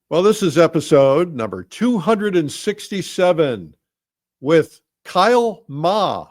Well, this is episode number 267 with Kyle Ma.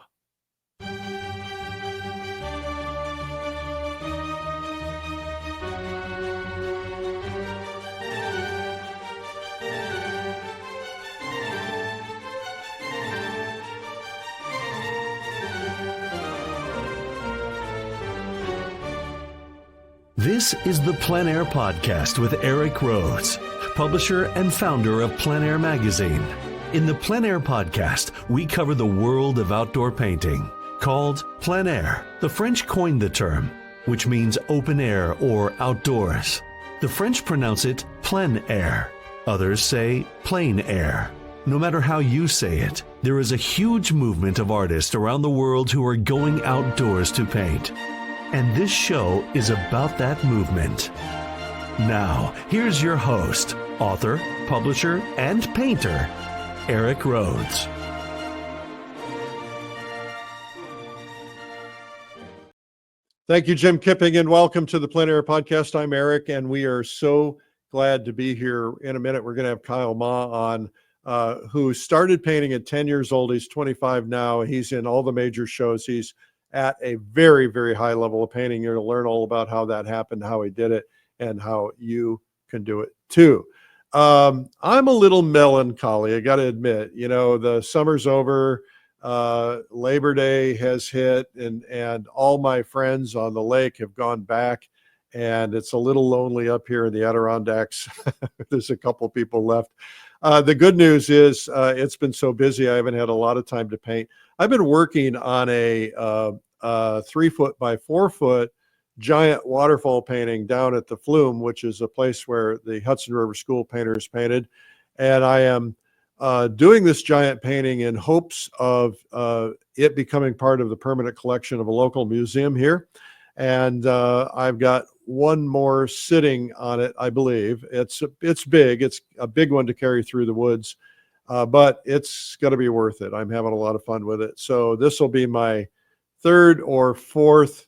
This is the Plein Air Podcast with Rhoads, publisher and founder of Plein Air Magazine. In the Plein Air Podcast, we cover the world of outdoor painting. Called Plein Air, the French coined the term, which means open air or outdoors. The French pronounce it Plein Air. Others say Plein Air. No matter how you say it, there is a huge movement of artists around the world who are going outdoors to paint. And this show is about that movement. Now, here's your host, author, publisher, and painter, Rhoads. Thank you, Jim Kipping, and welcome to the Plein Air Podcast. I'm Eric, and we are so glad to be here. In a minute, we're going to have Kyle Ma on, who started painting at 10 years old. He's 25 now. He's in all the major shows. He's at a very, very high level of painting. You're going to learn all about how that happened, how he did it, and how you can do it too. I'm a little melancholy, I got to admit. You know, the summer's over, Labor Day has hit, and all my friends on the lake have gone back, and it's a little lonely up here in the Adirondacks. There's a couple people left. The good news is it's been so busy, I haven't had a lot of time to paint. I've been working on a 3 foot by 4 foot giant waterfall painting down at the Flume, which is a place where the Hudson River School painters painted. And I am doing this giant painting in hopes of it becoming part of the permanent collection of a local museum here. And I've got one more sitting on it, I believe. It's big. It's a big one to carry through the woods. But it's going to be worth it. I'm having a lot of fun with it. So this will be my third or fourth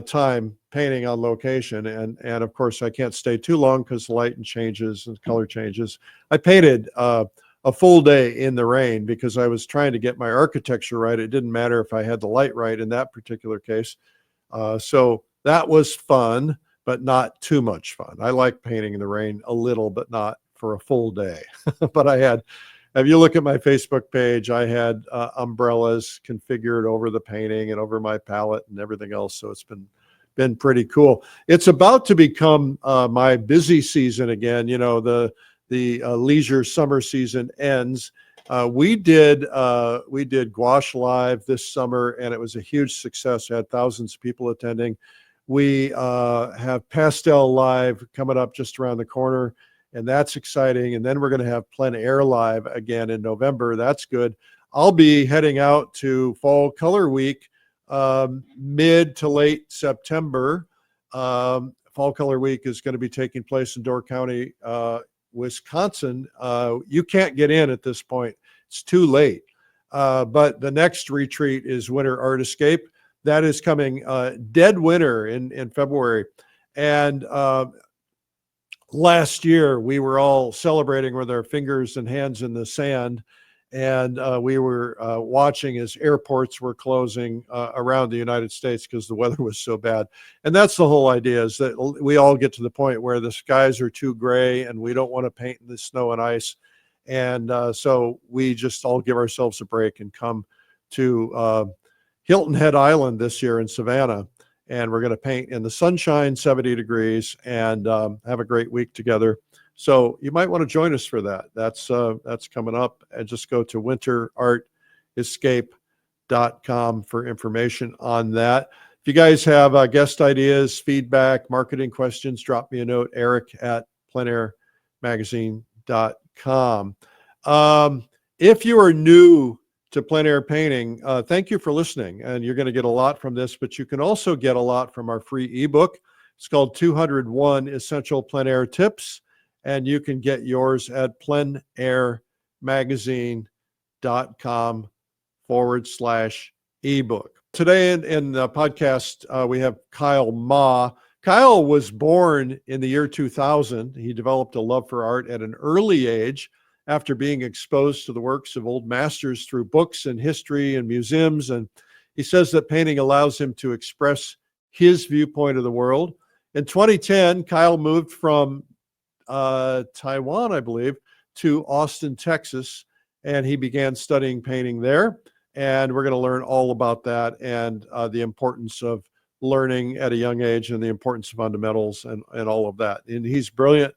time painting on location. And of course, I can't stay too long because light and changes and color changes. I painted a full day in the rain because I was trying to get my architecture right. It didn't matter if I had the light right in that particular case. So that was fun, but not too much fun. I like painting in the rain a little, but not for a full day. But I had, if you look at my Facebook page, I had umbrellas configured over the painting and over my palette and everything else. So it's been pretty cool. It's about to become my busy season again. You know, the leisure summer season ends. We did Gouache Live this summer, and it was a huge success. I had thousands of people attending. We have Pastel Live coming up just around the corner, and that's exciting. And then we're going to have Plein Air Live again in November. That's good. I'll be heading out to Fall Color Week mid to late September. Fall Color Week is going to be taking place in Door County, Wisconsin. You can't get in at this point. It's too late. But the next retreat is Winter Art Escape. That is coming dead winter in February. And last year, we were all celebrating with our fingers and hands in the sand. And we were watching as airports were closing around the United States because the weather was so bad. And that's the whole idea, is that we all get to the point where the skies are too gray and we don't want to paint in the snow and ice. And so we just all give ourselves a break and come to Hilton Head Island this year in Savannah. And we're going to paint in the sunshine, 70 degrees, and have a great week together. So you might want to join us for that. That's coming up. And just go to winterartescape.com for information on that. If you guys have guest ideas, feedback, marketing questions, drop me a note, eric@pleinairmagazine.com. If you are new to Plein Air Painting, thank you for listening. And you're going to get a lot from this, but you can also get a lot from our free ebook. It's called 201 Essential Plein Air Tips. And you can get yours at pleinairmagazine.com/ebook. Today in the podcast, we have Kyle Ma. Kyle was born in the year 2000. He developed a love for art at an early age after being exposed to the works of old masters through books and history and museums. And he says that painting allows him to express his viewpoint of the world. In 2010, Kyle moved from Taiwan, I believe, to Austin, Texas, and he began studying painting there. And we're going to learn all about that and the importance of learning at a young age and the importance of fundamentals and all of that. And he's brilliant.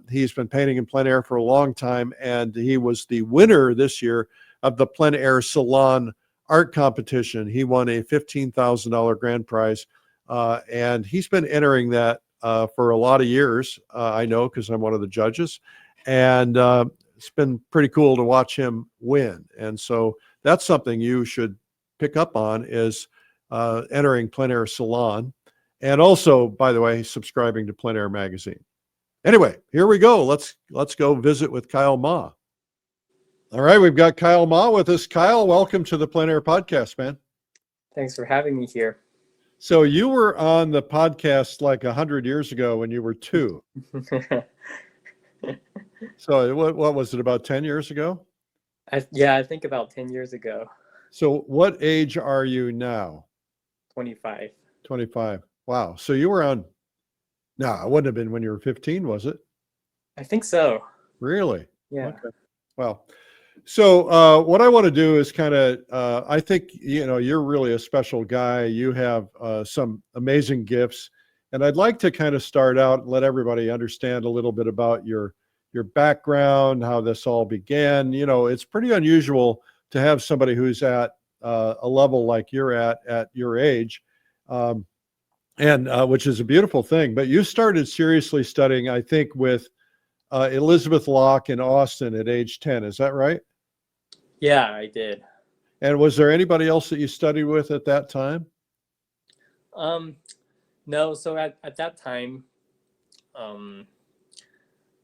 He's been painting in plein air for a long time, and he was the winner this year of the Plein Air Salon art competition. He won a $15,000 grand prize, and he's been entering that for a lot of years. I know because I'm one of the judges, and it's been pretty cool to watch him win. And so that's something you should pick up on is entering Plein Air Salon, and also, by the way, subscribing to Plein Air magazine. Anyway, here we go. Let's go visit with Kyle Ma. All right, we've got Kyle Ma with us. Kyle, welcome to the Plein Air Podcast, man. Thanks for having me here. So you were on the podcast like 100 years ago when you were 2. So what was it, about 10 years ago? I think about 10 years ago. So what age are you now? 25. 25. Wow. So you were on, no, it wouldn't have been when you were 15, was it? I think so. Really? Yeah. Okay. Well, so what I want to do is kind of, I think, you're really a special guy. You have some amazing gifts. And I'd like to kind of start out and let everybody understand a little bit about your background, how this all began. It's pretty unusual to have somebody who's at a level like you're at your age, and which is a beautiful thing. But you started seriously studying, I think, with Elizabeth Locke in Austin at age 10. Is that right? Yeah, I did. And was there anybody else that you studied with at that time? No. So at that time,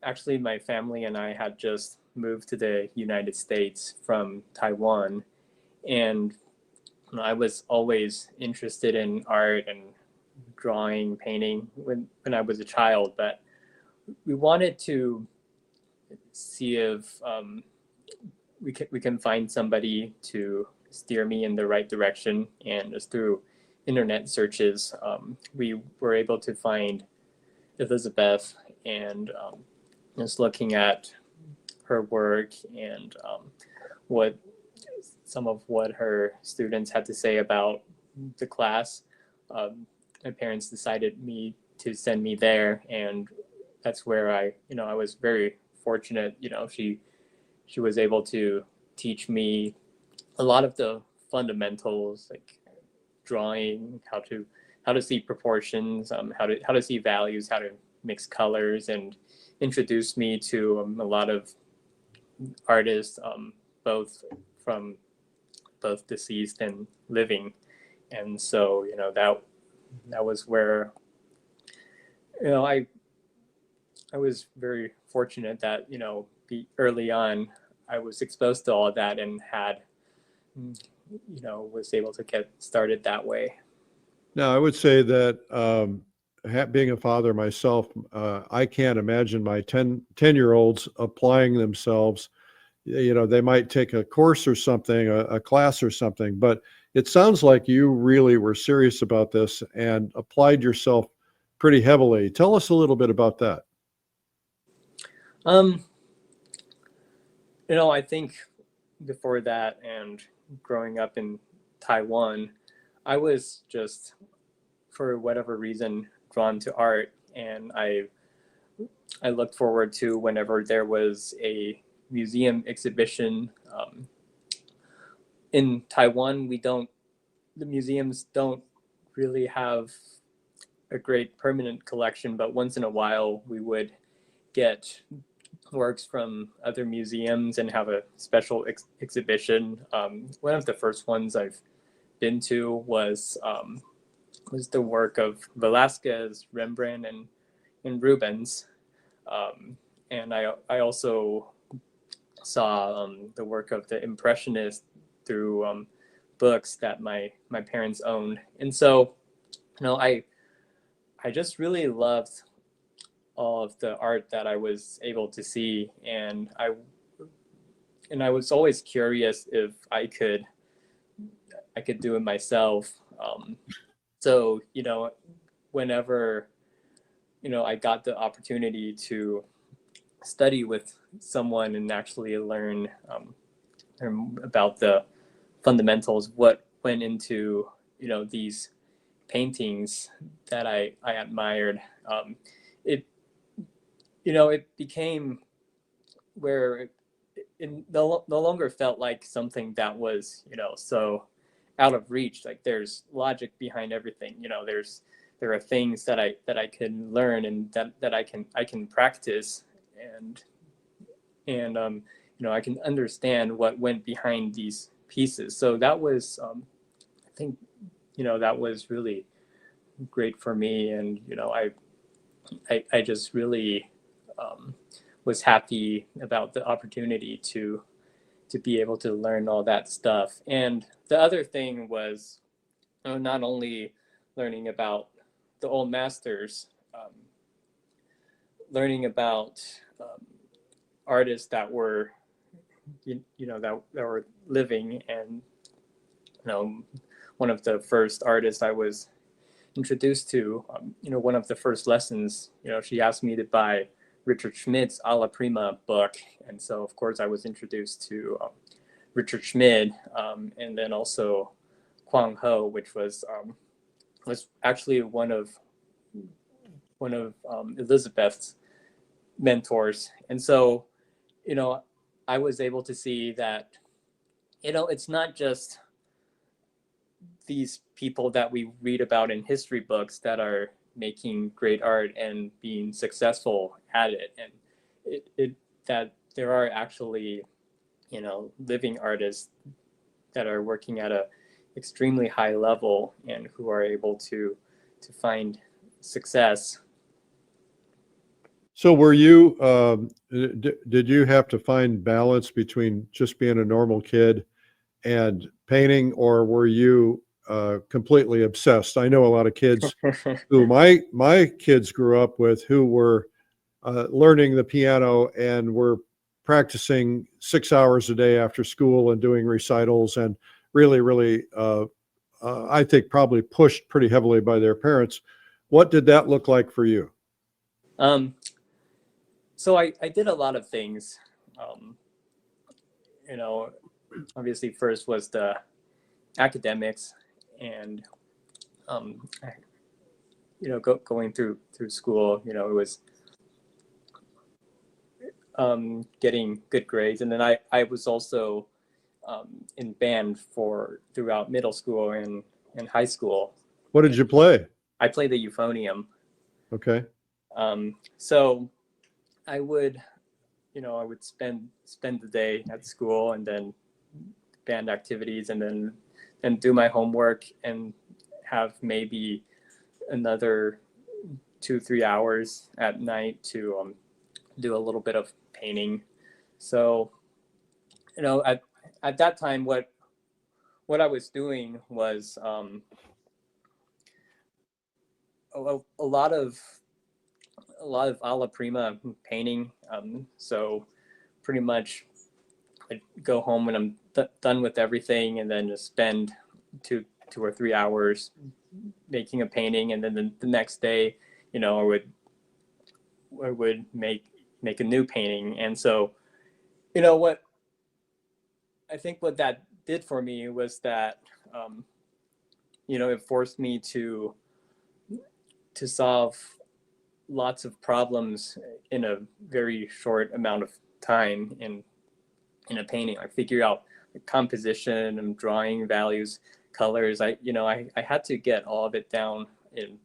actually, my family and I had just moved to the United States from Taiwan, and I was always interested in art and drawing, painting when I was a child, but we wanted to see if we can find somebody to steer me in the right direction. And just through internet searches, we were able to find Elizabeth, and just looking at her work and what some of what her students had to say about the class, my parents decided to send me there, and that's where I was very fortunate. She was able to teach me a lot of the fundamentals, like drawing, how to see proportions, how to see values, how to mix colors, and introduce me to a lot of artists, both deceased and living. And so that was where I was very fortunate that early on I was exposed to all of that and had was able to get started that way. Now, I would say that being a father myself, I can't imagine my 10-year-olds applying themselves. They might take a course or something, a class or something, but it sounds like you really were serious about this and applied yourself pretty heavily. Tell us a little bit about that. I think before that and growing up in Taiwan, I was just, for whatever reason, drawn to art, and I looked forward to whenever there was a museum exhibition. In Taiwan, the museums don't really have a great permanent collection, but once in a while we would get works from other museums and have a special exhibition. One of the first ones I've been to was the work of Velázquez, Rembrandt, and Rubens. And I also saw the work of the Impressionists through books that my parents owned. And so, I I just really loved all of the art that I was able to see, and I was always curious if I could do it myself. So whenever I got the opportunity to study with someone and actually learn about the fundamentals, what went into these paintings that I admired. It it became where it no longer felt like something that was so out of reach. Like there's logic behind everything. There are things that I can learn and that I can practice, and I can understand what went behind these pieces. So that was I think that was really great for me, and I just really was happy about the opportunity to be able to learn all that stuff. And the other thing was not only learning about the old masters, learning about artists that were that were living. And one of the first artists I was introduced to, one of the first lessons, she asked me to buy Richard Schmid's Alla Prima book. And so, of course, I was introduced to Richard Schmid, and then also Kwang Ho, which was actually one of Elizabeth's mentors. And so, I was able to see that, it's not just these people that we read about in history books that are making great art and being successful at it, and that there are actually living artists that are working at a extremely high level and who are able to find success. So were you, did you have to find balance between just being a normal kid and painting, or were you completely obsessed? I know a lot of kids who my kids grew up with who were learning the piano and were practicing 6 hours a day after school and doing recitals, and really, I think probably pushed pretty heavily by their parents. What did that look like for you? So I did a lot of things. Obviously first was the academics, and going through school, it was getting good grades. And then I was also in band throughout middle school and high school. What did you play? I played the euphonium. Okay. So I would spend the day at school, and then band activities, and then do my homework, and have maybe another 2-3 hours at night to do a little bit of painting. So at that time, what I was doing was a lot of alla prima painting. So pretty much I'd go home when I'm done with everything, and then just spend 2 or 3 hours making a painting, and then the next day, I would make a new painting. And so, what I think what that did for me was that, it forced me to solve lots of problems in a very short amount of time in a painting. I figure out the composition and drawing values, colors. I had to get all of it down in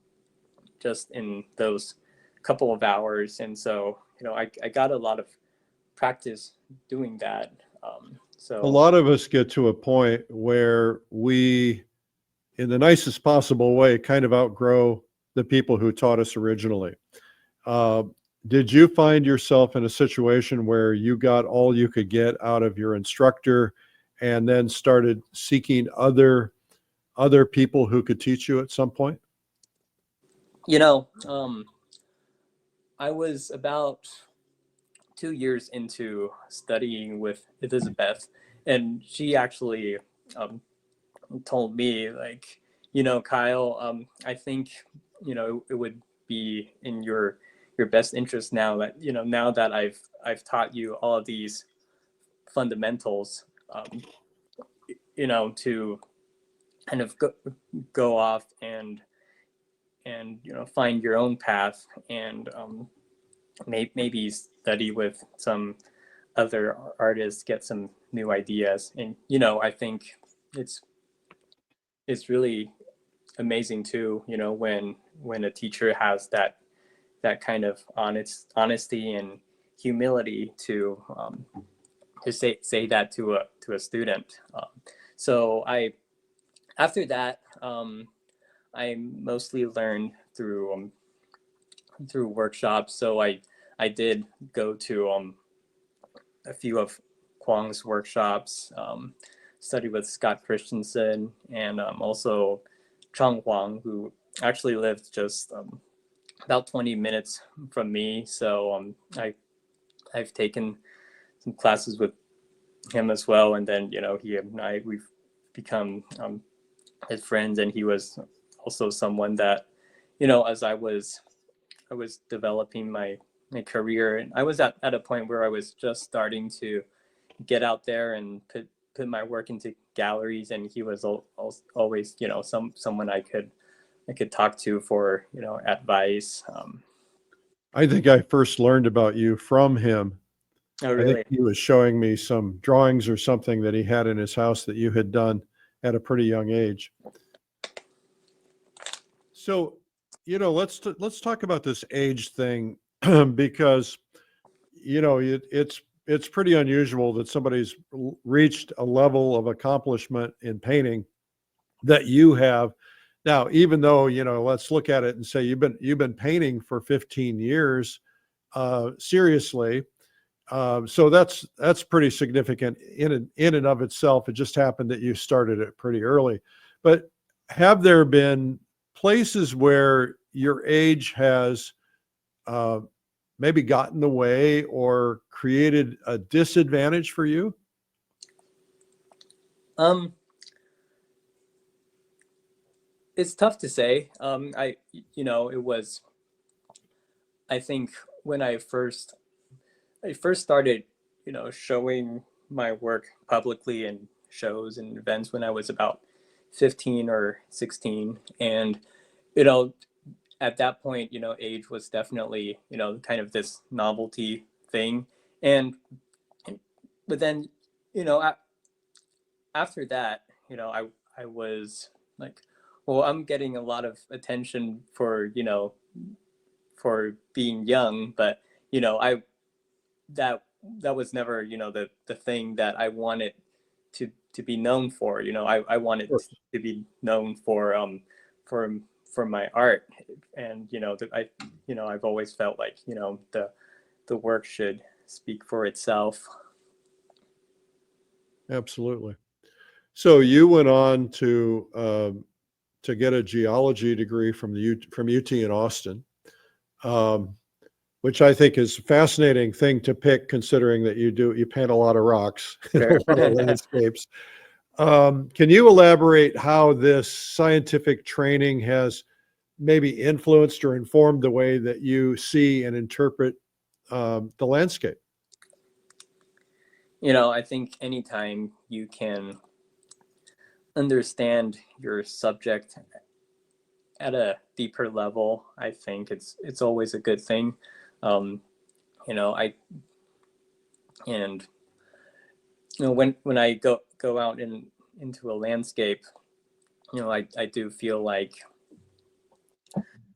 those couple of hours. And so, I got a lot of practice doing that. So a lot of us get to a point where we, in the nicest possible way, kind of outgrow the people who taught us originally. Did you find yourself in a situation where you got all you could get out of your instructor and then started seeking other people who could teach you at some point? You know, I was about 2 years into studying with Elizabeth, and she actually um, told me, like, Kyle, I think, it would be in your best interest now that, now that I've taught you all of these fundamentals, to kind of go off and find your own path, and maybe study with some other artists, get some new ideas. And I think it's it's really amazing too, when a teacher has that kind of honesty and humility to say that to a student. So after that, I mostly learned through workshops. So I did go to a few of Kwong's workshops, studied with Scott Christensen, and also Chang Huang, who actually lived just about 20 minutes from me. So I've taken some classes with him as well, and then he and we've become his friends, and he was also someone that as I was developing my career, and I was at a point where I was just starting to get out there and put my work into galleries, and he was always someone I could talk to for advice. I think I first learned about you from him. Oh, I think really? he was showing me some drawings or something that he had in his house that you had done at a pretty young age. So, let's talk about this age thing because it's pretty unusual that somebody's reached a level of accomplishment in painting that you have now. Even though let's look at it and say you've been painting for 15 years seriously. So that's pretty significant in and of itself. It just happened that you started it pretty early. But have there been places where your age has uh, maybe gotten in the way or created a disadvantage for you? Um, it's tough to say. It was, I think, when I first started, showing my work publicly in shows and events when I was about 15 or 16. And, you know, at that point, age was definitely, kind of this novelty thing. And, but then, you know, after that, I was like, well, I'm getting a lot of attention for being young, but, I that that was never the thing that I wanted to be known for. I wanted to be known for for my art. And I've always felt like the work should speak for itself. Absolutely. So you went on to get a geology degree from UT in Austin, um, which I think is a fascinating thing to pick, considering that you paint a lot of rocks and a Sure. lot of landscapes. Can you elaborate how this scientific training has maybe influenced or informed the way that you see and interpret the landscape? I think anytime you can understand your subject at a deeper level, I think it's always a good thing. Um, I and when I go out into a landscape, I do feel like,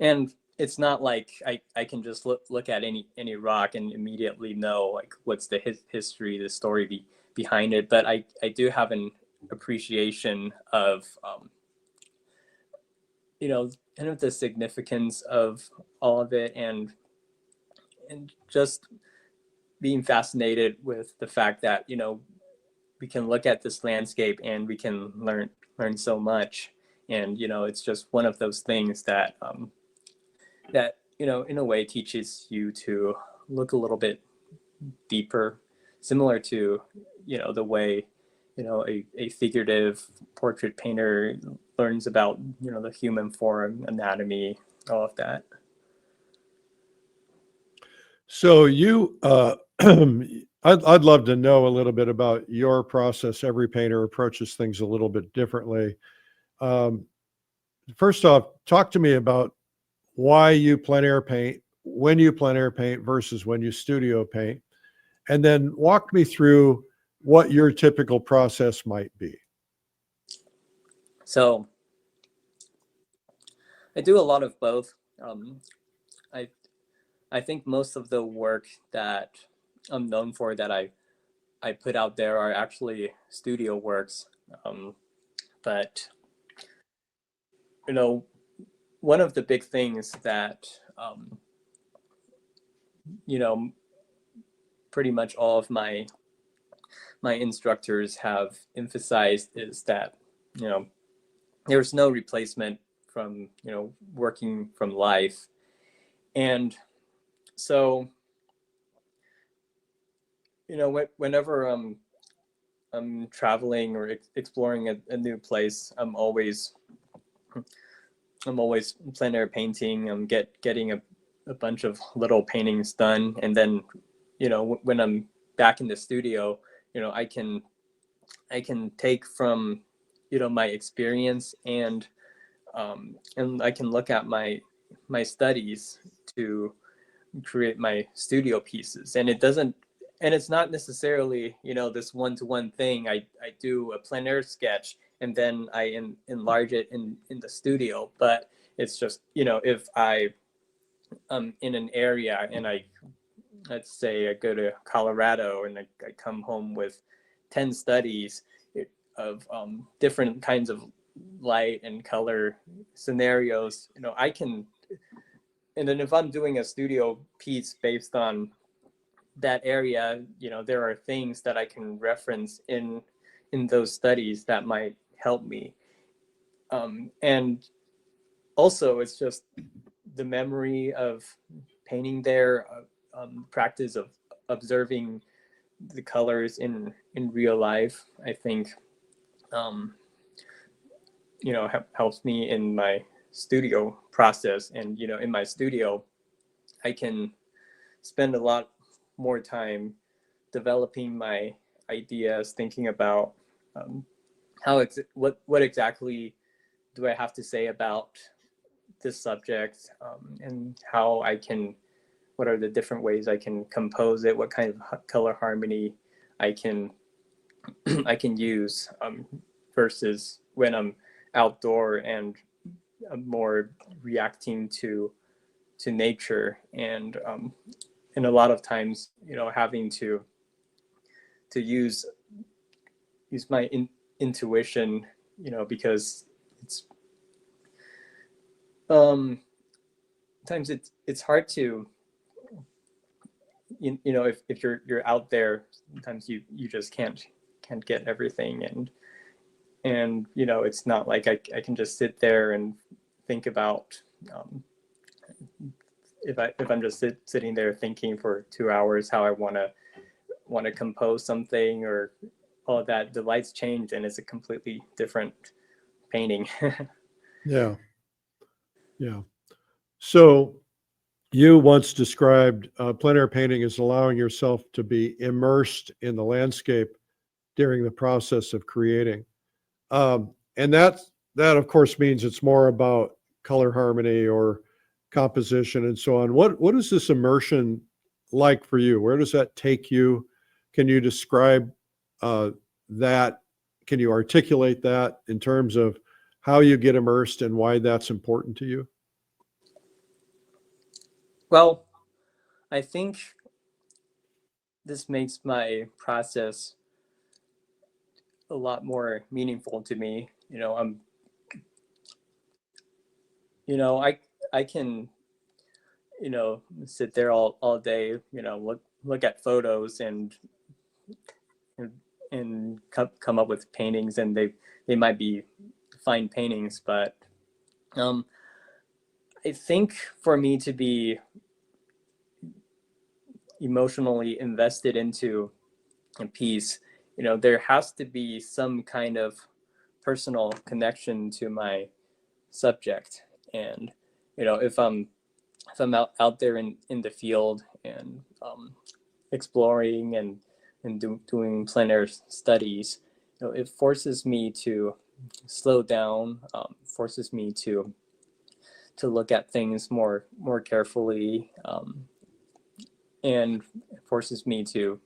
and it's not like I can just look at any rock and immediately know like what's the history, the story behind it. But I do have an appreciation of kind of the significance of all of it, and just being fascinated with the fact that we can look at this landscape and we can learn so much. And it's just one of those things that that, in a way teaches you to look a little bit deeper, similar to, the way, a figurative portrait painter learns about, the human form, anatomy, all of that. So I'd love to know a little bit about your process. Every painter approaches things a little bit differently. First off, talk to me about why you plein air paint, when you plein air paint versus when you studio paint, and then walk me through what your typical process might be. So I do a lot of both. I think most of the work that I'm known for that I put out there are actually studio works. But one of the big things that pretty much all of my instructors have emphasized is that there's no replacement from working from life. And so whenever I'm traveling or exploring a new place, I'm always plein air painting. I'm getting a bunch of little paintings done, and then when I'm back in the studio, I can take from my experience and I can look at my studies to create my studio pieces. And it's not necessarily this one-to-one thing. I do a plein air sketch and then I enlarge it in the studio. But it's just if I'm in an area and let's say I go to Colorado and I come home with 10 studies of different kinds of light and color scenarios, I can, and then if I'm doing a studio piece based on that area, there are things that I can reference in those studies that might help me. And also it's just the memory of painting there, practice of observing the colors in real life, I think helps me in my studio process. And in my studio I can spend a lot more time developing my ideas, thinking about what exactly do I have to say about this subject, and what are the different ways I can compose it, what kind of color harmony I can use, versus when I'm outdoor and I'm more reacting to nature, and a lot of times having to use my intuition, because it's times it's hard to if you're out there, sometimes you just can't get everything, and it's not like I can just sit there and think about if I'm just sitting there thinking for 2 hours how I want to compose something or all of that. The lights change and it's a completely different painting. Yeah. So you once described plein air painting as allowing yourself to be immersed in the landscape during the process of creating. And that of course means it's more about color harmony or composition and so on. What is this immersion like for you? Where does that take you? Can you describe that? Can you articulate that in terms of how you get immersed and why that's important to you? Well, I think this makes my process a lot more meaningful to me. I can sit there all day, look at photos and come up with paintings, and they might be fine paintings, but I think for me to be emotionally invested into a piece, there has to be some kind of personal connection to my subject. And if I'm out there in the field and exploring and doing plein air studies, it forces me to slow down, forces me to look at things more carefully, and forces me to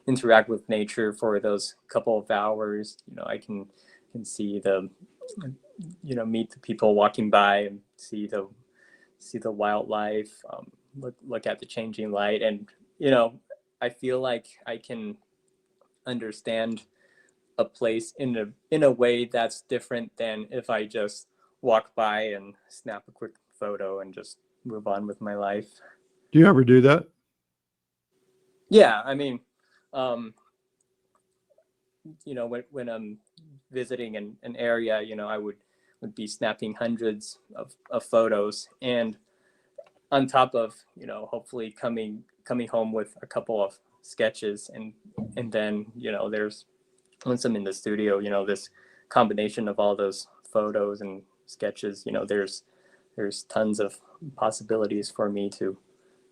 interact with nature for those couple of hours. I can see meet the people walking by and see the wildlife, look at the changing light, and I feel like I can understand a place in a way that's different than if I just walk by and snap a quick photo and just move on with my life. Do you ever do that? Yeah, I mean, when I'm visiting an area, I would be snapping hundreds of photos, and on top of hopefully coming home with a couple of sketches, and then there's, once I'm in the studio, this combination of all those photos and sketches, there's tons of possibilities for me to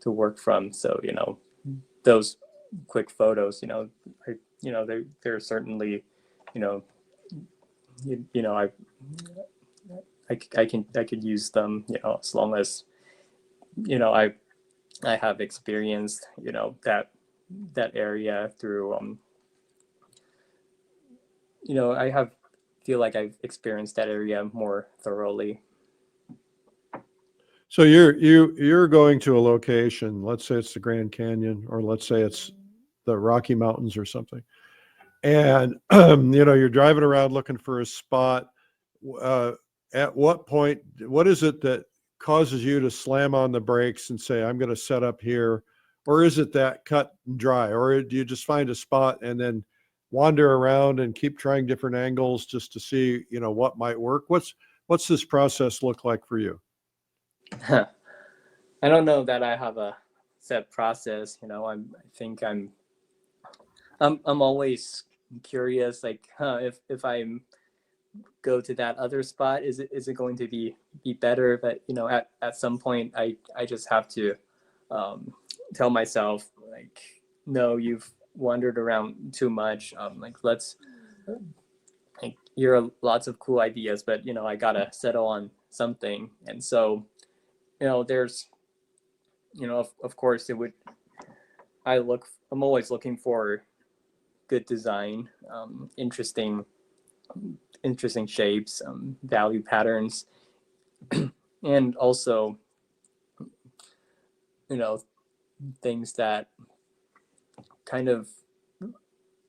work from. So those quick photos, they're certainly, I could use them, as long as I have experienced that area through feel like I've experienced that area more thoroughly. So you're going to a location, let's say it's the Grand Canyon, or let's say it's the Rocky Mountains or something, and you're driving around looking for a spot. At what point, what is it that causes you to slam on the brakes and say, I'm going to set up here? Or is it that cut and dry? Or do you just find a spot and then wander around and keep trying different angles just to see, what might work? What's this process look like for you? I don't know that I have a set process. I think I'm always curious, like, if I go to that other spot, is it going to be better? But at some point I just have to tell myself, like, no, you've wandered around too much. Here are lots of cool ideas, but I gotta settle on something. And so there's of course I'm always looking for good design, interesting shapes, value patterns, and also things that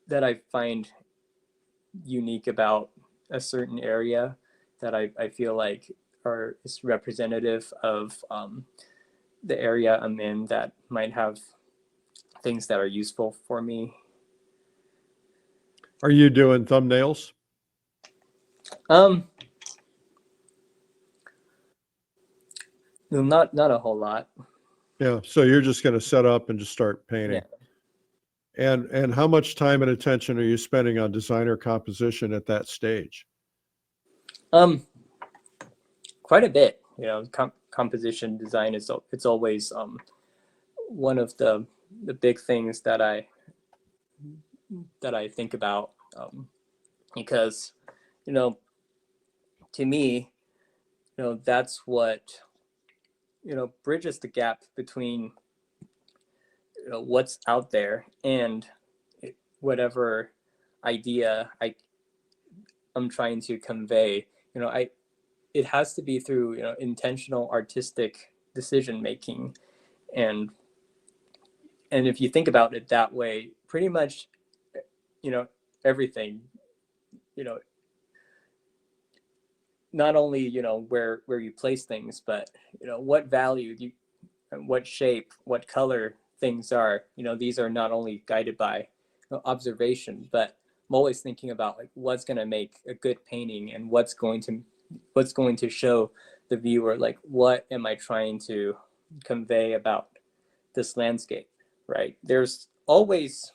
that I find unique about a certain area, that I feel like is representative of the area I'm in, that might have things that are useful for me. Are you doing thumbnails? Not a whole lot. Yeah. So you're just going to set up and just start painting. Yeah. And how much time and attention are you spending on designer composition at that stage? Quite a bit. Composition design it's always one of the big things that I think about, because to me, that's what bridges the gap between what's out there and whatever idea I'm trying to convey. It has to be through intentional artistic decision making, and if you think about it that way, pretty much everything, not only where you place things, but what value what shape, what color things are. These are not only guided by observation, but I'm always thinking about, like, what's going to make a good painting, and what's going to show the viewer, like, what am I trying to convey about this landscape, right? There's always,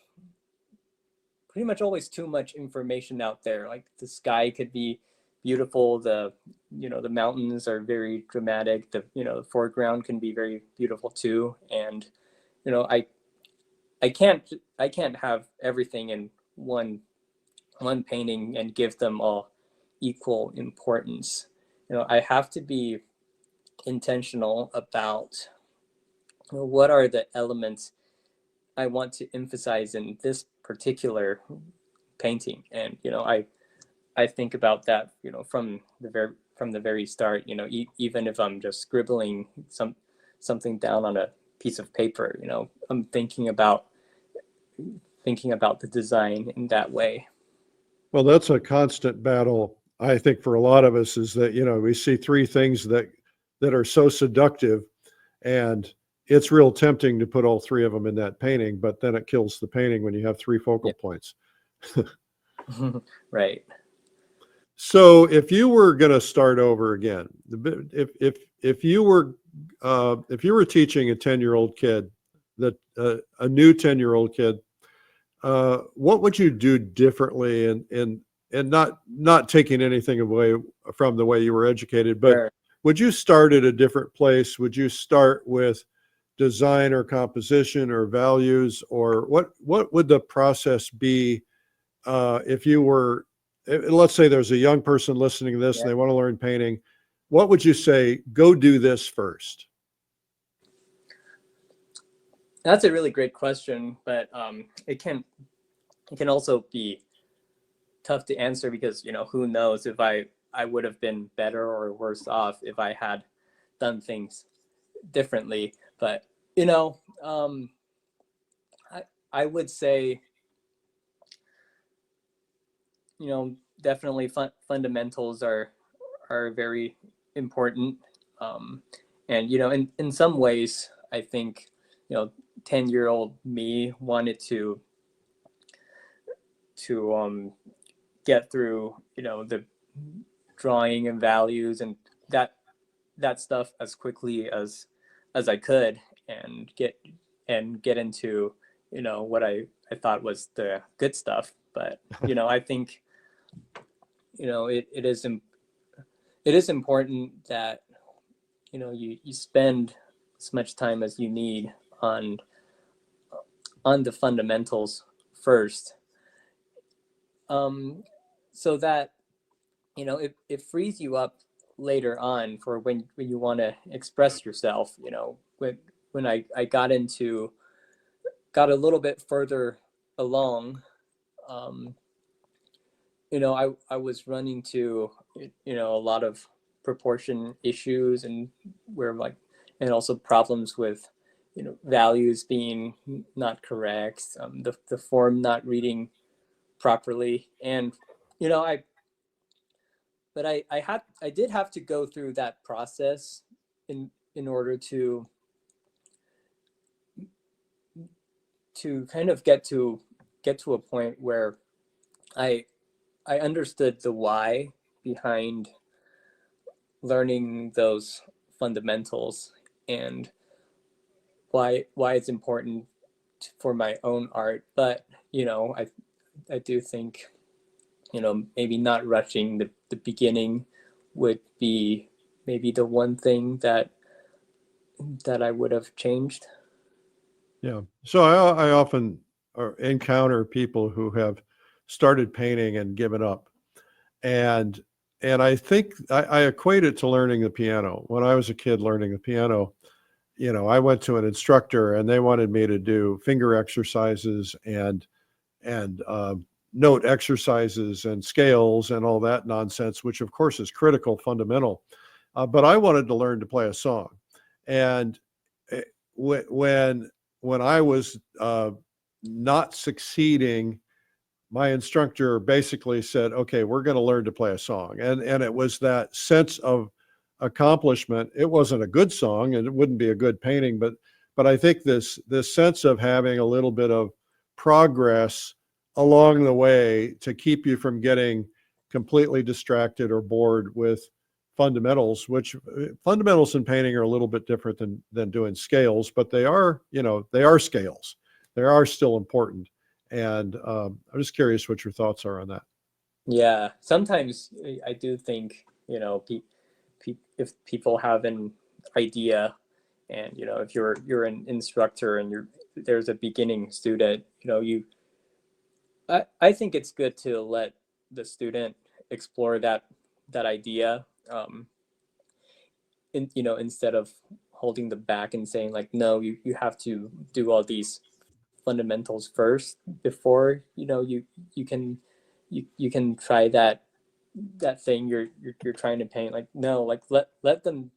pretty much always, too much information out there. Like, the sky could be beautiful, the mountains are very dramatic, the foreground can be very beautiful too, and I can't have everything in one painting and give them all equal importance. I have to be intentional about what are the elements I want to emphasize in this particular painting. And I think about that from the very start. Even if I'm just scribbling something down on a piece of paper, I'm thinking about the design in that way. Well, that's a constant battle, I think, for a lot of us, is that, we see three things that are so seductive, and it's real tempting to put all three of them in that painting, but then it kills the painting when you have three focal points. Right. So if you were going to start over again, if you were teaching a 10-year-old kid, a new 10-year-old kid, what would you do differently, and not taking anything away from the way you were educated, but Sure. Would you start at a different place? Would you start with design or composition or values, or what would the process be if you were, let's say there's a young person listening to this and they want to learn painting, what would you say, go do this first? That's a really great question, but it can also be tough to answer, because who knows if I would have been better or worse off if I had done things differently. But I would say definitely fundamentals are very important, and in some ways I think 10-year-old me wanted to get through the drawing and values and that stuff as quickly as I could, and get into what I thought was the good stuff. But I think it is important that you spend as much time as you need on the fundamentals first, so that it frees you up later on for when you want to express yourself. When I got a little bit further along, I was running to a lot of proportion issues, and and also problems with values being not correct, the form not reading properly, and I did have to go through that process in order to kind of get to a point where I understood the why behind learning those fundamentals, and why it's important for my own art. But I do think maybe not rushing the beginning would be maybe the one thing that I would have changed. Yeah. So I often encounter people who have started painting and given up. And I think I equate it to learning the piano. When I was a kid learning the piano, I went to an instructor and they wanted me to do finger exercises and note exercises and scales and all that nonsense, which of course is critical, fundamental. But I wanted to learn to play a song. And when I was not succeeding, my instructor basically said, okay, we're going to learn to play a song. And it was that sense of accomplishment. It wasn't a good song and it wouldn't be a good painting, but I think this sense of having a little bit of progress along the way to keep you from getting completely distracted or bored with fundamentals, which fundamentals in painting are a little bit different than doing scales, but they are, they are scales. They are still important. And I'm just curious what your thoughts are on that. Yeah, sometimes I do think, if people have an idea, and if you're an instructor and there's a beginning student, I think it's good to let the student explore that idea, instead of holding them back and saying like, no, you have to do all these fundamentals first before you can you can try that thing you're trying to paint. Like, no, like let them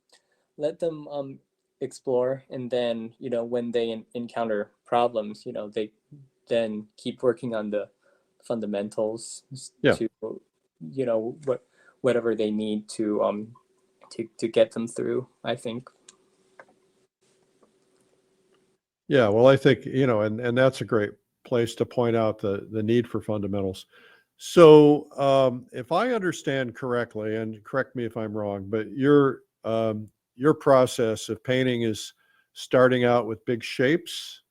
explore, and then when they encounter problems, they then keep working on the fundamentals to whatever they need to get them through, I think. Yeah, well, I think, and that's a great place to point out the need for fundamentals. So if I understand correctly, and correct me if I'm wrong, but your process of painting is starting out with big shapes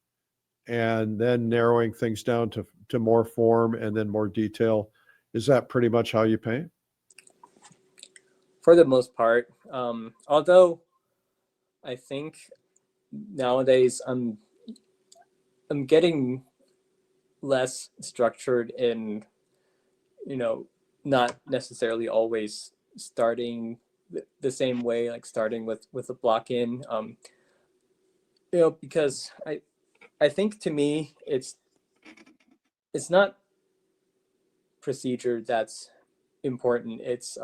and then narrowing things down to more form and then more detail. Is that pretty much how you paint? For the most part, although I think nowadays I'm getting less structured in, not necessarily always starting the same way, like starting with a block in, because I think, to me, it's not procedure that's important. It's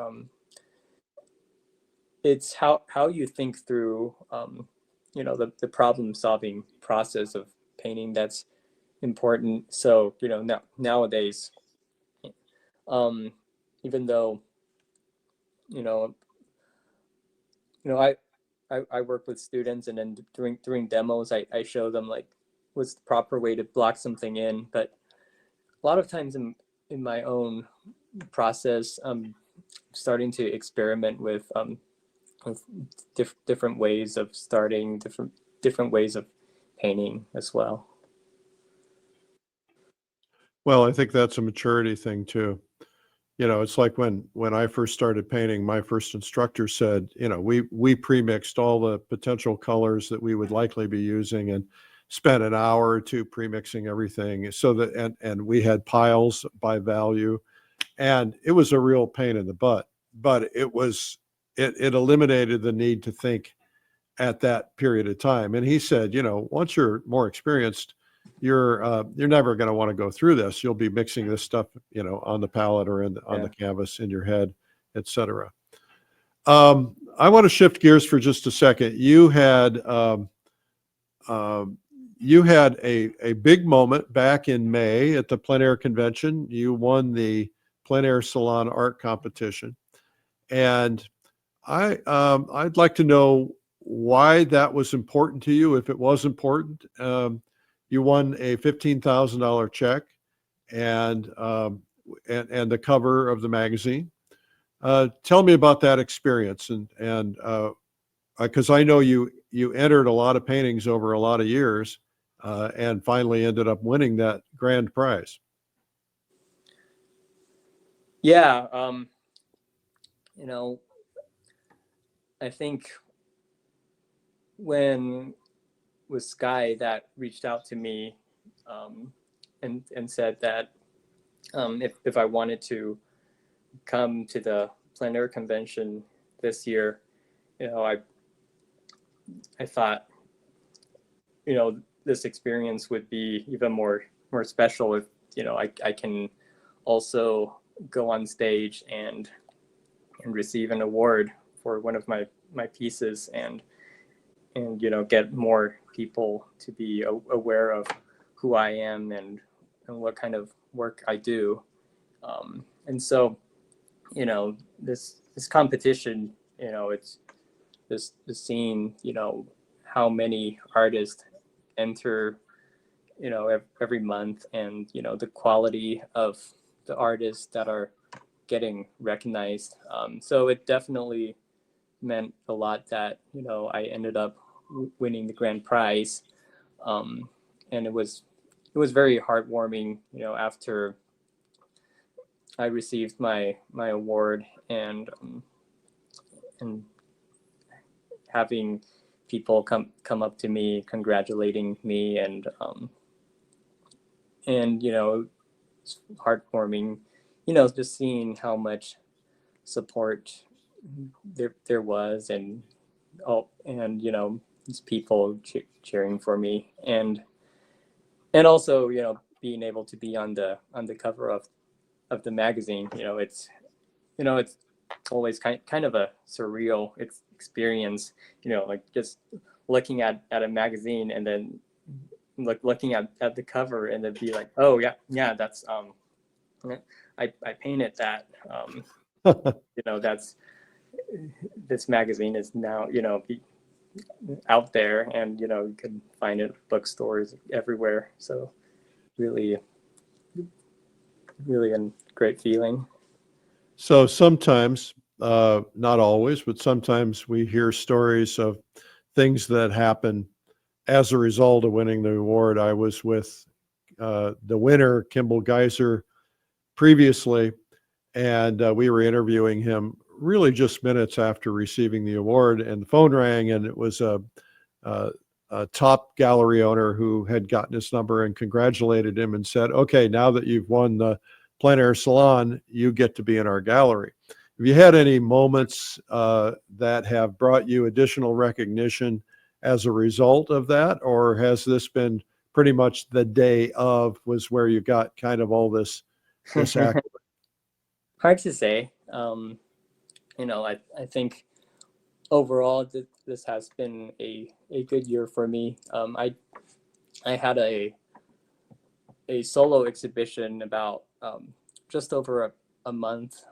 how you think through, the problem solving process of painting that's important. So nowadays, even though you know I work with students, and then during demos I show them like what's the proper way to block something in, but a lot of times in my own process, I'm starting to experiment with different ways of starting, different ways of painting as well. Well, I think that's a maturity thing too. It's like when I first started painting, my first instructor said, we pre-mixed all the potential colors that we would likely be using and spent an hour or two pre-mixing everything, so that and we had piles by value, and it was a real pain in the butt, but it eliminated the need to think at that period of time. And he said, once you're more experienced, you're never going to want to go through this. You'll be mixing this stuff, on the palette or on the canvas, in your head, etc. I want to shift gears for just a second. You had a big moment back in May at the Plein Air convention. You won the Plein Air Salon art competition, and I'd like to know why that was important to you, if it was important. You won a $15,000 check and the cover of the magazine. Tell me about that experience, and because I know you entered a lot of paintings over a lot of years, and finally ended up winning that grand prize. Yeah, I think when was Sky that reached out to me, and said that if I wanted to come to the Plein Air convention this year, I thought, this experience would be even more special if, I can also go on stage and receive an award for one of my pieces, and get more people to be aware of who I am and what kind of work I do. And so, this competition, it's the scene, how many artists enter, every month, and, the quality of the artists that are getting recognized. So it definitely meant a lot that, I ended up winning the grand prize. And it was very heartwarming, after I received my award, and having people come up to me congratulating me, and it's heartwarming, just seeing how much support there was, and these people cheering for me, and also being able to be on the cover of the magazine. It's always kind of a surreal experience, like just looking at a magazine, and then looking at the cover, and then be like, oh yeah, that's I painted that. That's, this magazine is now out there, and you can find it at bookstores everywhere. So really a great feeling. So sometimes, not always, but sometimes we hear stories of things that happen as a result of winning the award. I was with the winner, Kimball Geyser, previously, and we were interviewing him really just minutes after receiving the award, and the phone rang, and it was a top gallery owner who had gotten his number and congratulated him and said, okay, now that you've won the Plein Air Salon, you get to be in our gallery. Have you had any moments that have brought you additional recognition as a result of that, or has this been pretty much the day of was where you got kind of all this accolade? Hard to say. I think overall this has been a good year for me. I had a solo exhibition about just over a month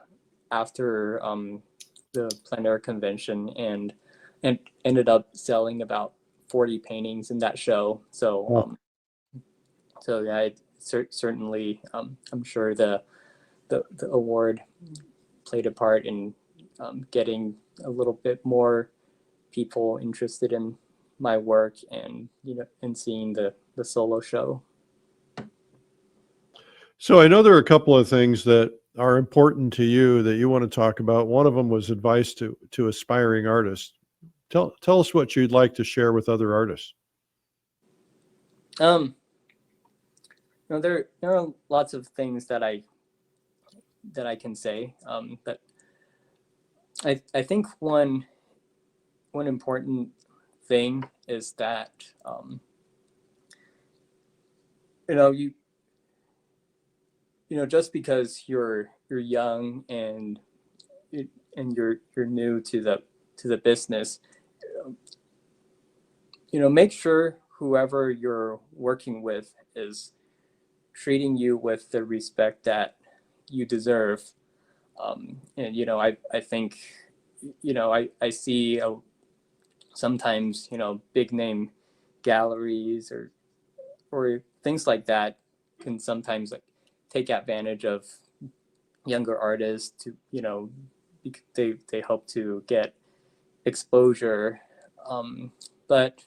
after the Plein Air convention, and ended up selling about 40 paintings in that show. So yeah, it certainly, I'm sure the award played a part in getting a little bit more people interested in my work, and and seeing the solo show. So I know there are a couple of things that are important to you that you want to talk about. One of them was advice to aspiring artists. Tell us what you'd like to share with other artists. There are lots of things that I can say, but I think one important thing is that just because you're young, and you're new to the business, make sure whoever you're working with is treating you with the respect that you deserve. And I think I see sometimes big name galleries or things like that can sometimes take advantage of younger artists to they hope to get exposure, but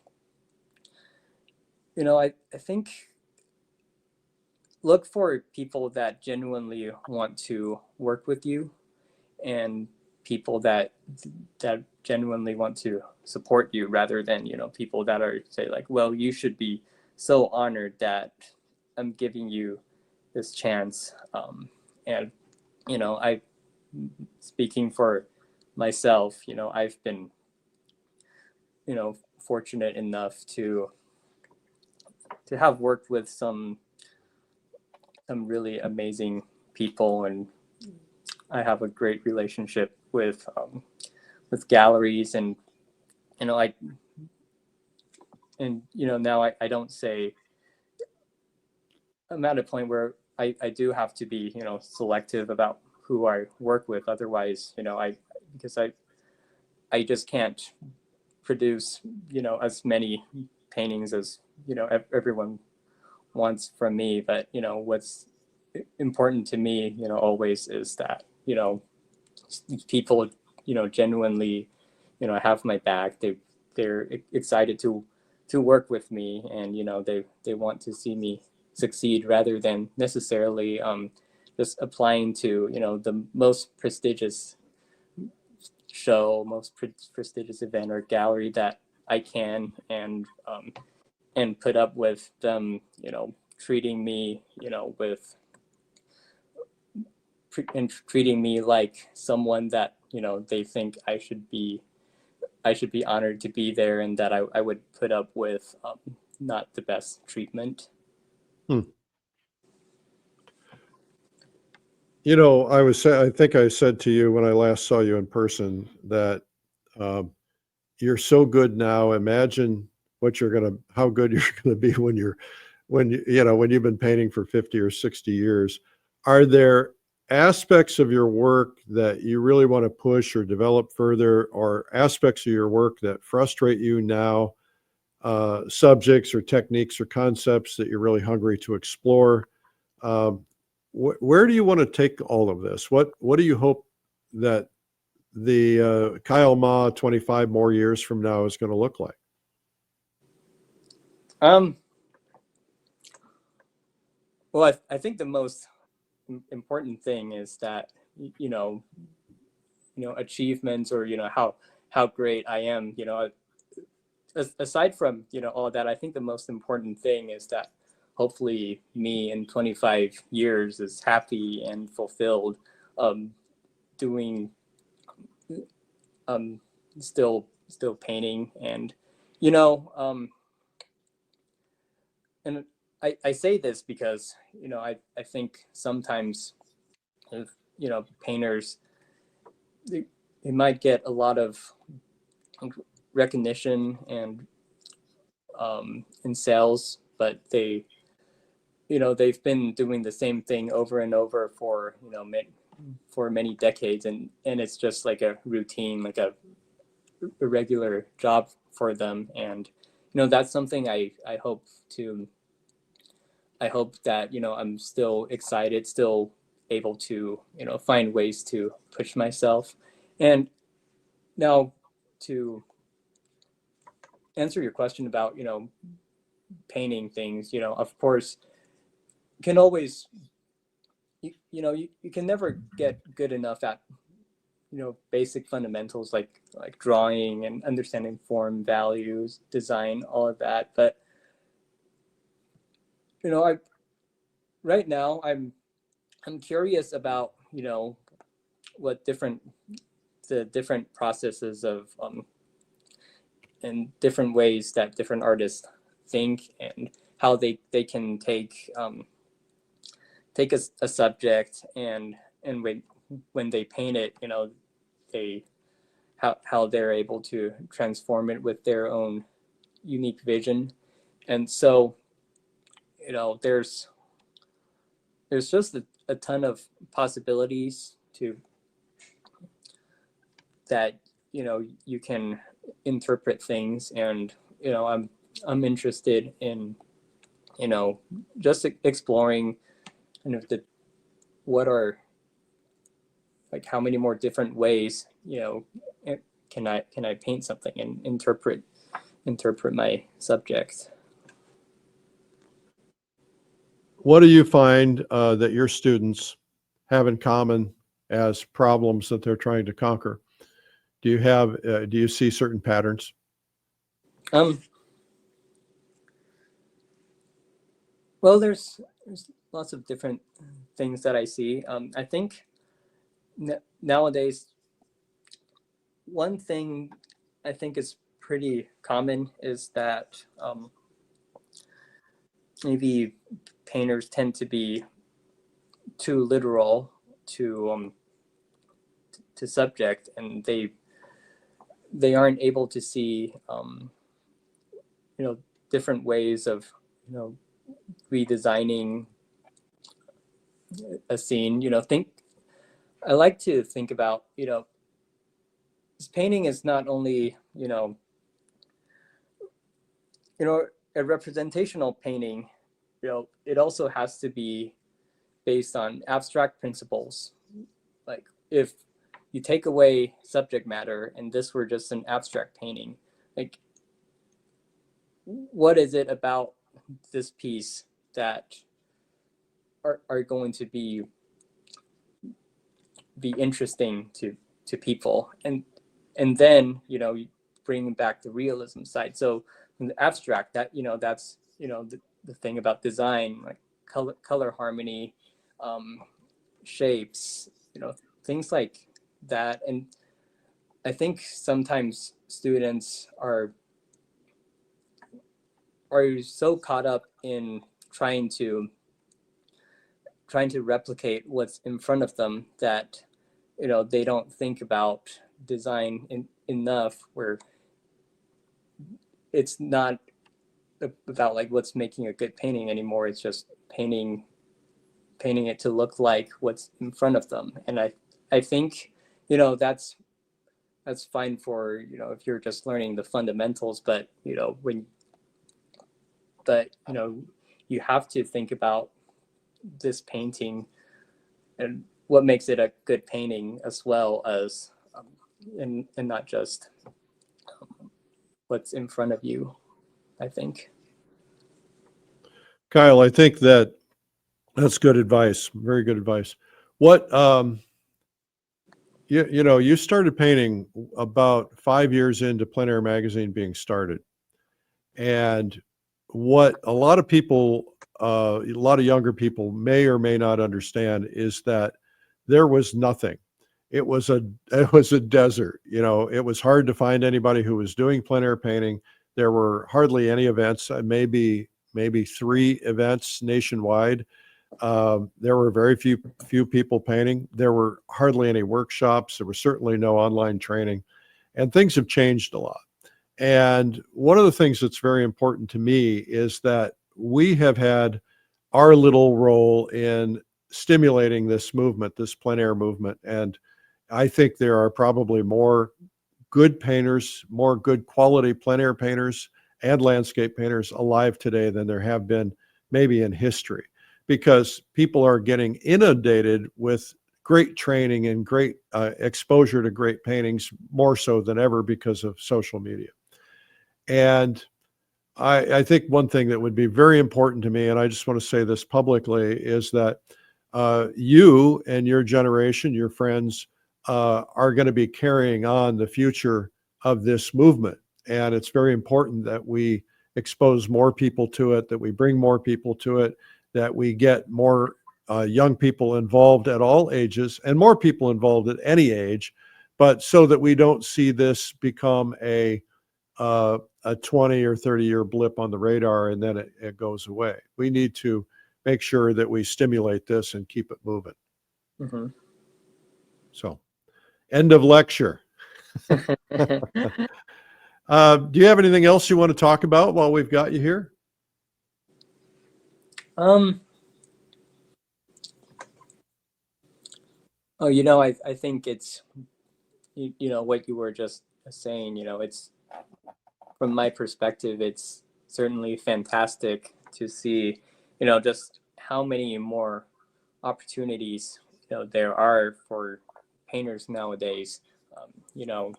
I think look for people that genuinely want to work with you, and people that genuinely want to support you, rather than people that are say like, well, you should be so honored that I'm giving you this chance. And I, speaking for myself, I've been fortunate enough to have worked with some really amazing people, and I have a great relationship with galleries, and now I don't say, I'm at a point where I do have to be selective about who I work with. Otherwise, because I just can't produce as many paintings as everyone wants from me. But what's important to me always is that people genuinely have my back. They're excited to work with me, and they want to see me succeed rather than necessarily just applying to the most prestigious show, most prestigious event or gallery that I can, and put up with them treating me with and treating me like someone that they think I should be honored to be there, and that I would put up with not the best treatment. Hmm. I think I said to you when I last saw you in person that you're so good now. Imagine how good you're gonna be when you've been painting for 50 or 60 years. Are there aspects of your work that you really want to push or develop further, or aspects of your work that frustrate you now, subjects or techniques or concepts that you're really hungry to explore? Where do you want to take all of this? What do you hope that the Kyle Ma 25 more years from now is going to look like? Well, I think the most important thing is that achievements, or how great I am, aside from all that, I think the most important thing is that hopefully me in 25 years is happy and fulfilled, doing still painting, and and I say this because I think sometimes if painters, they might get a lot of recognition and in sales, but they've been doing the same thing over and over for for many decades, and it's just like a routine, like a regular job for them. And that's something I hope that I'm still excited, still able to find ways to push myself. And now, to answer your question about painting things, of course, can always you can never get good enough at basic fundamentals like drawing and understanding form, values, design, all of that. But I right now I'm curious about what the different processes of and different ways that different artists think, and how they can take a subject, and when they paint it, they how they're able to transform it with their own unique vision. And so there's just a ton of possibilities that you can interpret things. And I'm interested in just exploring kind of what are, like, how many more different ways can I paint something and interpret my subject. What do you find that your students have in common as problems that they're trying to conquer? Do you see certain patterns? Well, there's lots of different things that I see. I think nowadays, one thing I think is pretty common is that maybe painters tend to be too literal to subject, and they aren't able to see different ways of redesigning a scene. I like to think about this painting is not only a representational painting. It also has to be based on abstract principles. Like, if you take away subject matter and this were just an abstract painting, like what is it about this piece that are going to be interesting to people? And then, you know, you bring back the realism side. So in the abstract, that, you know, that's, you know, the thing about design, like color harmony, shapes, you know, things like that. And I think sometimes students are so caught up in trying to replicate what's in front of them that, you know, they don't think about design enough, where it's not about like what's making a good painting anymore. It's just painting it to look like what's in front of them. And I think, you know, that's fine for, you know, if you're just learning the fundamentals, but, you know, you know, you have to think about this painting and what makes it a good painting, as well as and not just what's in front of you, I think. Kyle, I think that's good advice. Very good advice. What, you know, you started painting about 5 years into Plein Air magazine being started. And what a lot of people, a lot of younger people may or may not understand is that there was nothing. It was a desert. You know, it was hard to find anybody who was doing plein air painting. There were hardly any events, maybe 3 events nationwide. There were very few people painting. There were hardly any workshops. There was certainly no online training, and things have changed a lot. And one of the things that's very important to me is that we have had our little role in stimulating this movement, this plein air movement. And I think there are probably more good painters, more good quality plein air painters and landscape painters alive today than there have been maybe in history, because people are getting inundated with great training and great exposure to great paintings, more so than ever because of social media. And I think one thing that would be very important to me, and I just want to say this publicly, is that you and your generation, your friends, are going to be carrying on the future of this movement. And it's very important that we expose more people to it, that we bring more people to it, that we get more young people involved at all ages and more people involved at any age, but so that we don't see this become a 20 or 30-year blip on the radar and then it goes away. We need to make sure that we stimulate this and keep it moving. Mm-hmm. So, end of lecture. Do you have anything else you want to talk about while we've got you here? Oh, you know, I think it's, you know, what you were just saying, you know, it's, from my perspective, it's certainly fantastic to see, you know, just how many more opportunities, you know, there are for painters nowadays, you know,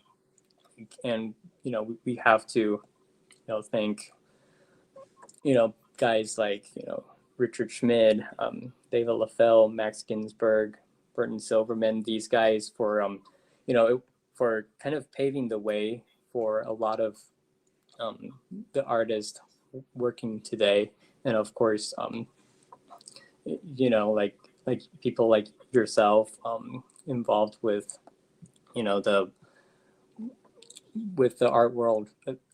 and, you know, we have to, you know, thank, you know, guys like, you know, Richard Schmid, David LaFell, Max Ginsberg, Burton Silverman, these guys for, you know, for kind of paving the way for a lot of the artists working today. And of course, you know, like people like yourself, involved with, you know, with the art world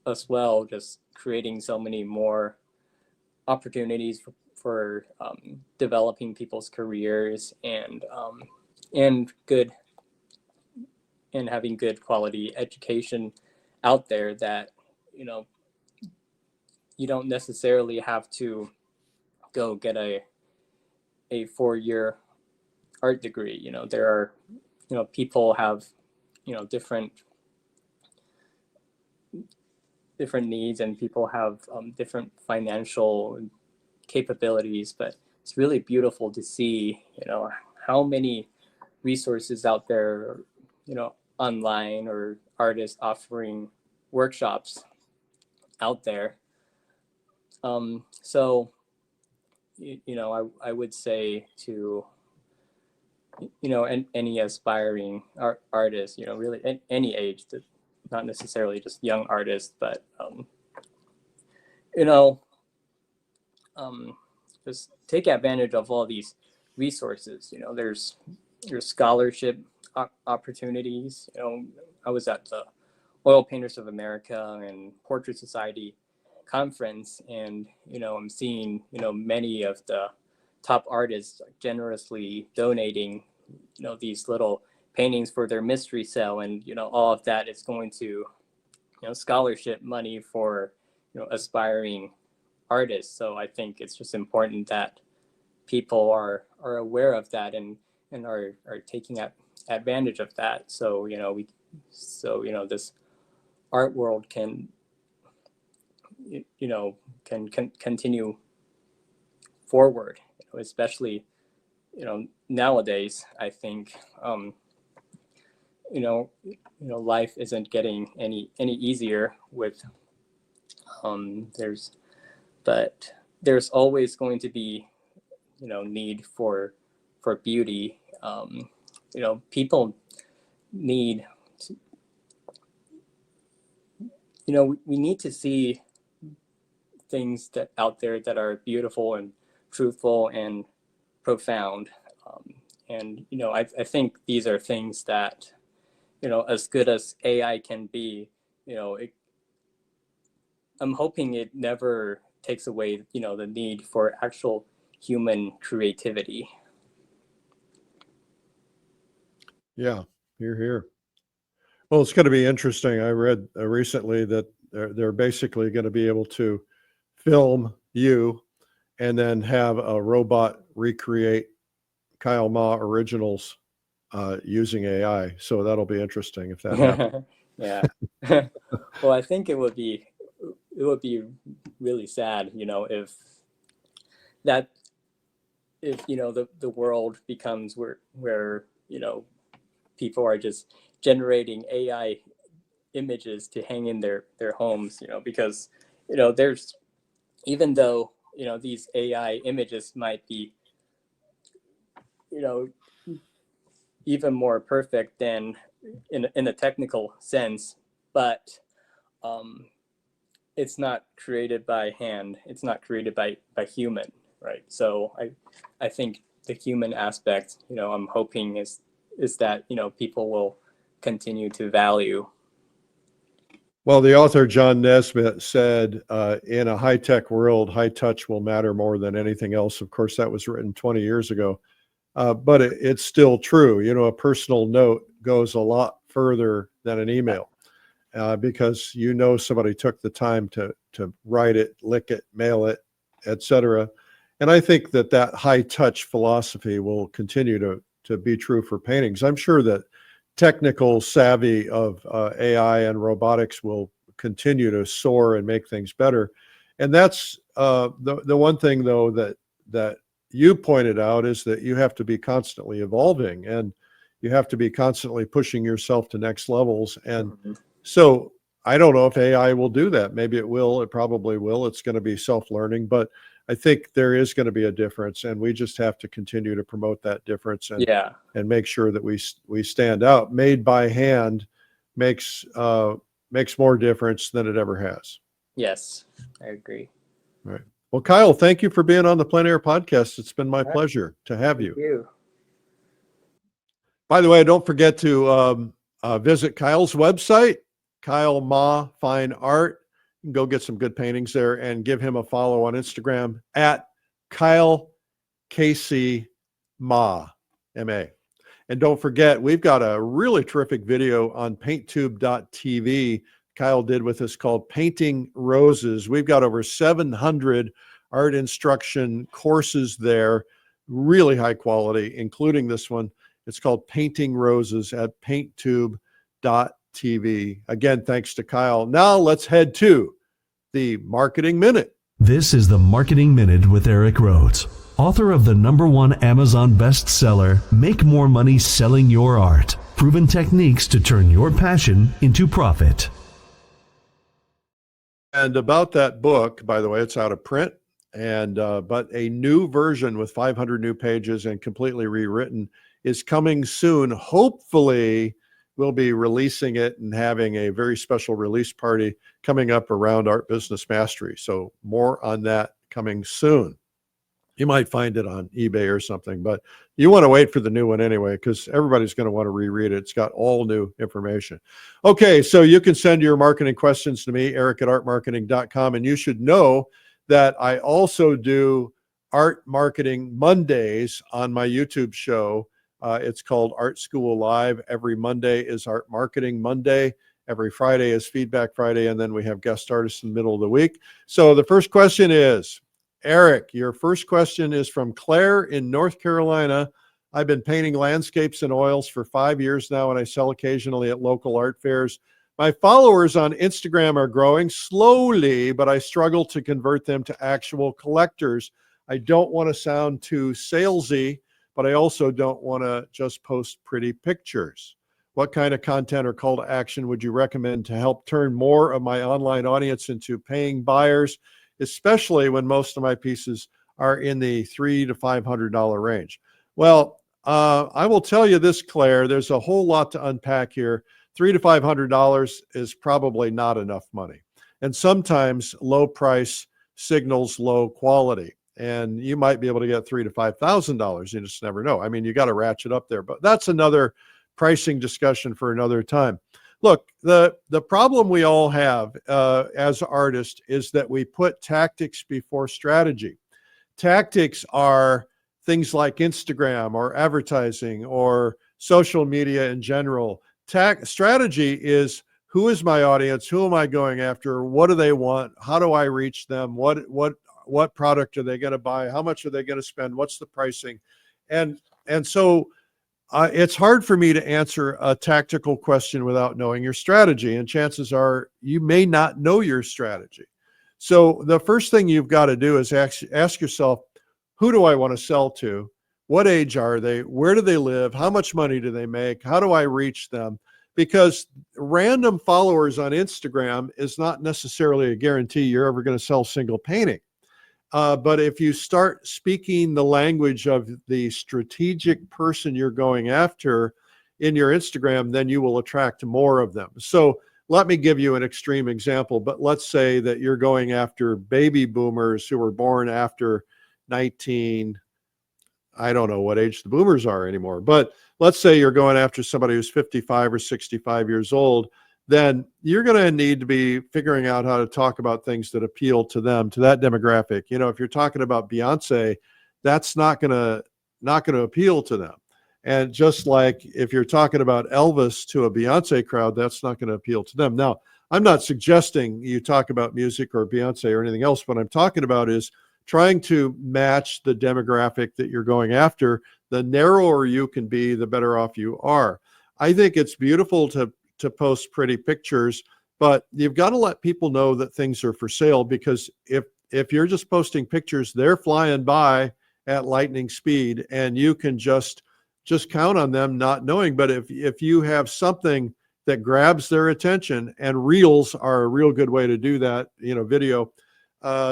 as well, just creating so many more opportunities for developing people's careers and good, and having good quality education out there, that, you know, you don't necessarily have to go get a 4-year art degree. You know, there are, you know, people have, you know, different needs, and people have different financial capabilities, but it's really beautiful to see, you know, how many resources out there, you online or artists offering workshops out there. So, I would say to, any aspiring artist, really any age, not necessarily just young artists, but, just take advantage of all these resources. There's scholarship opportunities. I was at the Oil Painters of America and Portrait Society conference, and I'm seeing many of the top artists generously donating these little paintings for their mystery sale, and all of that is going to scholarship money for aspiring artists. So I think it's just important that people are aware of that and are taking advantage of that. So this art world can continue forward, especially nowadays. I think life isn't getting any easier with there's always going to be need for beauty. People need to, we need to see things that out there that are beautiful and truthful and profound. And I think these are things that as good as AI can be, I'm hoping it never takes away the need for actual human creativity. Yeah, you're here. Well, it's going to be interesting. I read recently that they're basically going to be able to film you and then have a robot recreate Kyle Ma originals using AI. So that'll be interesting if that happens. Yeah. Well, I think it would be really sad, if the world becomes where people are just generating AI images to hang in their homes, because there's, even though these AI images might be even more perfect than in a technical sense, but it's not created by hand, it's not created by human, right? So I think the human aspect, I'm hoping is that people will continue to value. Well, the author John Nesbitt said, in a high-tech world, high touch will matter more than anything else. Of course, that was written 20 years ago, but it's still true. A personal note goes a lot further than an email, because somebody took the time to write it, lick it, mail it, etc. And I think that high-touch philosophy will continue to be true for paintings. I'm sure that technical savvy of AI and robotics will continue to soar and make things better. And that's the one thing, though, that you pointed out, is that you have to be constantly evolving and you have to be constantly pushing yourself to next levels. And so I don't know if AI will do that. Maybe it will. It probably will. It's going to be self-learning, but I think there is going to be a difference, and we just have to continue to promote that difference and make sure that we stand out. Made by hand makes more difference than it ever has. Yes, I agree. All right. Well, Kyle, thank you for being on the Plein Air Podcast. It's been my pleasure to have you. Thank you. By the way, don't forget to visit Kyle's website, Kyle Ma Fine Art. You can go get some good paintings there, and give him a follow on Instagram at Kyle KC Ma, M-A. And don't forget, we've got a really terrific video on painttube.tv Kyle did with us called Painting Roses. We've got over 700 art instruction courses there, really high quality, including this one. It's called Painting Roses at painttube.tv. Again, thanks to Kyle. Now let's head to the Marketing Minute. This is the Marketing Minute with Eric Rhoads, author of the #1 Amazon bestseller, Make More Money Selling Your Art. proven techniques to turn your passion into profit. And about that book, by the way, it's out of print, and but a new version with 500 new pages and completely rewritten is coming soon. Hopefully, we'll be releasing it and having a very special release party coming up around Art Business Mastery. So more on that coming soon. You might find it on eBay or something, but you want to wait for the new one anyway, because everybody's going to want to reread it. It's got all new information. Okay, so you can send your marketing questions to me, eric@artmarketing.com, and you should know that I also do Art Marketing Mondays on my YouTube show. It's called Art School Live. Every Monday is Art Marketing Monday. Every Friday is Feedback Friday, and then we have guest artists in the middle of the week. So the first question is, Eric, your first question is from Claire in North Carolina. I've been painting landscapes and oils for 5 years now, and I sell occasionally at local art fairs. My followers on Instagram are growing slowly, but I struggle to convert them to actual collectors. I don't want to sound too salesy, but I also don't want to just post pretty pictures. What kind of content or call to action would you recommend to help turn more of my online audience into paying buyers, especially when most of my pieces are in the $300 to $500 range? Well, I will tell you this, Claire, there's a whole lot to unpack here. $300 to $500 is probably not enough money. And sometimes low price signals low quality. And you might be able to get $3,000 to $5,000. You just never know. I mean, you got to ratchet up there, but that's another pricing discussion for another time. Look, the problem we all have as artists is that we put tactics before strategy. Tactics are things like Instagram or advertising or social media in general. Strategy is, who is my audience? Who am I going after? What do they want? How do I reach them? What product are they going to buy? How much are they going to spend? What's the pricing? And so it's hard for me to answer a tactical question without knowing your strategy. And chances are you may not know your strategy. So the first thing you've got to do is ask yourself, who do I want to sell to? What age are they? Where do they live? How much money do they make? How do I reach them? Because random followers on Instagram is not necessarily a guarantee you're ever going to sell a single painting. But if you start speaking the language of the strategic person you're going after in your Instagram, then you will attract more of them. So let me give you an extreme example, but let's say that you're going after baby boomers who were born after I don't know what age the boomers are anymore, but let's say you're going after somebody who's 55 or 65 years old, then you're going to need to be figuring out how to talk about things that appeal to them, to that demographic. You know, if you're talking about Beyonce, that's not going to appeal to them. And just like if you're talking about Elvis to a Beyonce crowd, that's not going to appeal to them. Now, I'm not suggesting you talk about music or Beyonce or anything else. What I'm talking about is trying to match the demographic that you're going after. The narrower you can be, the better off you are. I think it's beautiful to post pretty pictures, but you've got to let people know that things are for sale, because if you're just posting pictures, they're flying by at lightning speed, and you can just count on them not knowing. But if you have something that grabs their attention, and reels are a real good way to do that, video,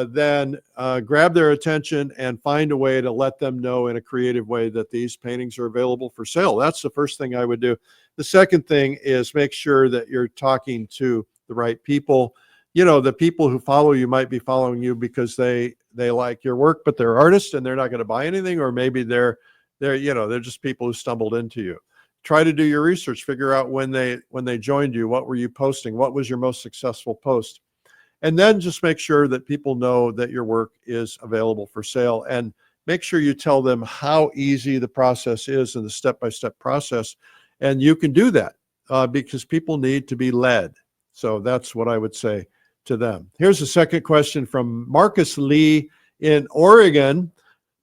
then grab their attention and find a way to let them know in a creative way that these paintings are available for sale. That's the first thing I would do. The second thing is make sure that you're talking to the right people. The people who follow you might be following you because they like your work, but they're artists and they're not going to buy anything, or maybe they're just people who stumbled into you. Try to do your research, figure out when they joined you, what were you posting, what was your most successful post. And then just make sure that people know that your work is available for sale, and make sure you tell them how easy the process is and the step-by-step process. And you can do that because people need to be led. So that's what I would say to them. Here's a second question from Marcus Lee in Oregon.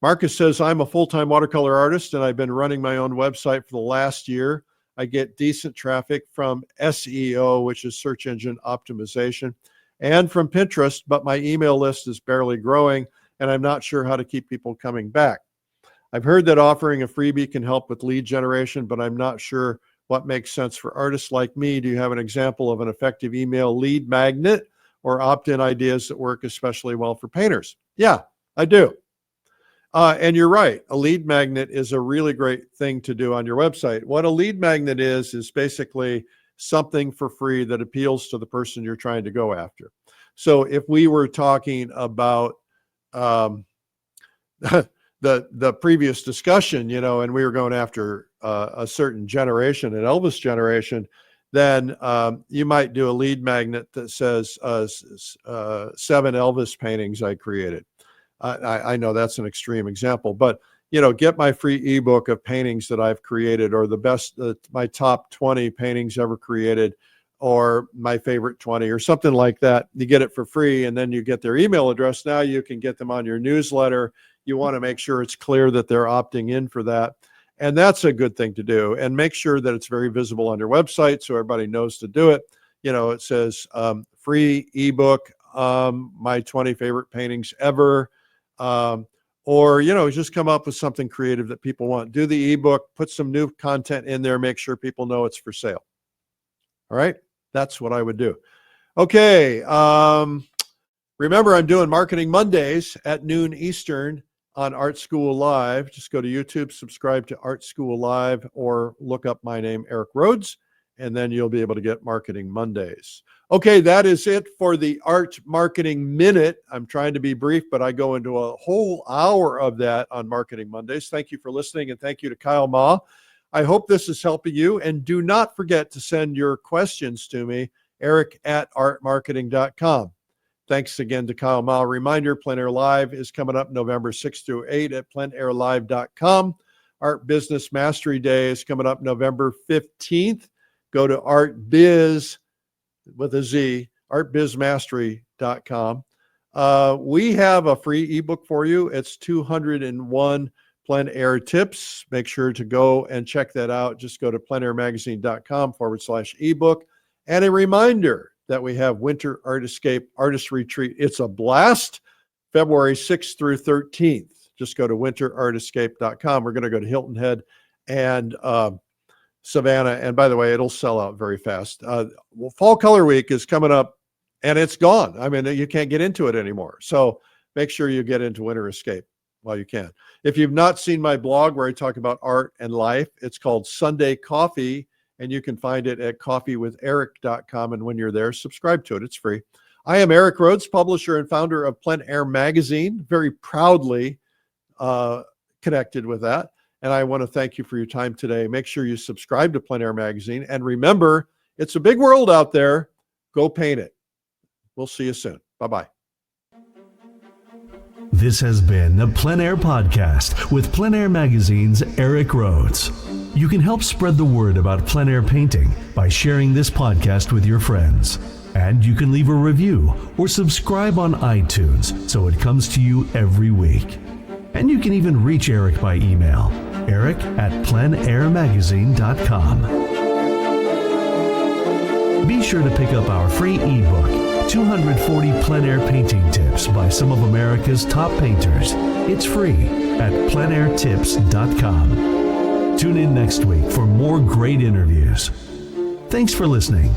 Marcus says, I'm a full-time watercolor artist and I've been running my own website for the last year. I get decent traffic from SEO, which is search engine optimization, and from Pinterest, but my email list is barely growing and I'm not sure how to keep people coming back. I've heard that offering a freebie can help with lead generation, but I'm not sure what makes sense for artists like me? Do you have an example of an effective email lead magnet or opt-in ideas that work especially well for painters? Yeah, I do. And you're right. A lead magnet is a really great thing to do on your website. What a lead magnet is basically something for free that appeals to the person you're trying to go after. So if we were talking about the previous discussion, and we were going after a certain generation, an Elvis generation, then you might do a lead magnet that says 7 Elvis paintings I created. I know that's an extreme example, but get my free ebook of paintings that I've created, or the best, my top 20 paintings ever created, or my favorite 20, or something like that. You get it for free, and then you get their email address. Now you can get them on your newsletter. You want to make sure it's clear that they're opting in for that. And that's a good thing to do. And make sure that it's very visible on your website so everybody knows to do it. It says free ebook, my 20 favorite paintings ever. Or just come up with something creative that people want. Do the ebook, put some new content in there, make sure people know it's for sale. All right, that's what I would do. Okay, remember I'm doing Marketing Mondays at noon Eastern on Art School Live. Just go to YouTube, subscribe to Art School Live, or look up my name, Eric Rhoads, and then you'll be able to get Marketing Mondays. Okay, that is it for the Art Marketing Minute. I'm trying to be brief, but I go into a whole hour of that on Marketing Mondays. Thank you for listening, and thank you to Kyle Ma. I hope this is helping you, and do not forget to send your questions to me, eric@artmarketing.com. Thanks again to Kyle Ma. Reminder, Plein Air Live is coming up November 6th through 8 at pleinairlive.com. Art Business Mastery Day is coming up November 15th. Go to ArtBiz with a Z, artbizmastery.com. We have a free ebook for you. It's 201 Plein Air tips. Make sure to go and check that out. Just go to pleinairmagazine.com/ebook. And a reminder that we have Winter Art Escape Artist Retreat. It's a blast, February 6th through 13th. Just go to winterartescape.com. We're going to go to Hilton Head and Savannah. And by the way, it'll sell out very fast. Fall Color Week is coming up, and it's gone. I mean, you can't get into it anymore. So make sure you get into Winter Escape while you can. If you've not seen my blog where I talk about art and life, it's called Sunday Coffee, and you can find it at coffeewitheric.com. And when you're there, subscribe to it. It's free. I am Eric Rhoads, publisher and founder of Plein Air Magazine, very proudly connected with that. And I want to thank you for your time today. Make sure you subscribe to Plein Air Magazine. And remember, it's a big world out there. Go paint it. We'll see you soon. Bye-bye. This has been the Plein Air Podcast with Plein Air Magazine's Eric Rhoads. You can help spread the word about plein air painting by sharing this podcast with your friends. And you can leave a review or subscribe on iTunes so it comes to you every week. And you can even reach Eric by email, eric@pleinairmagazine.com. Be sure to pick up our free ebook, 240 plein air painting tips by some of America's top painters. It's free at pleinairtips.com. Tune in next week for more great interviews. Thanks for listening.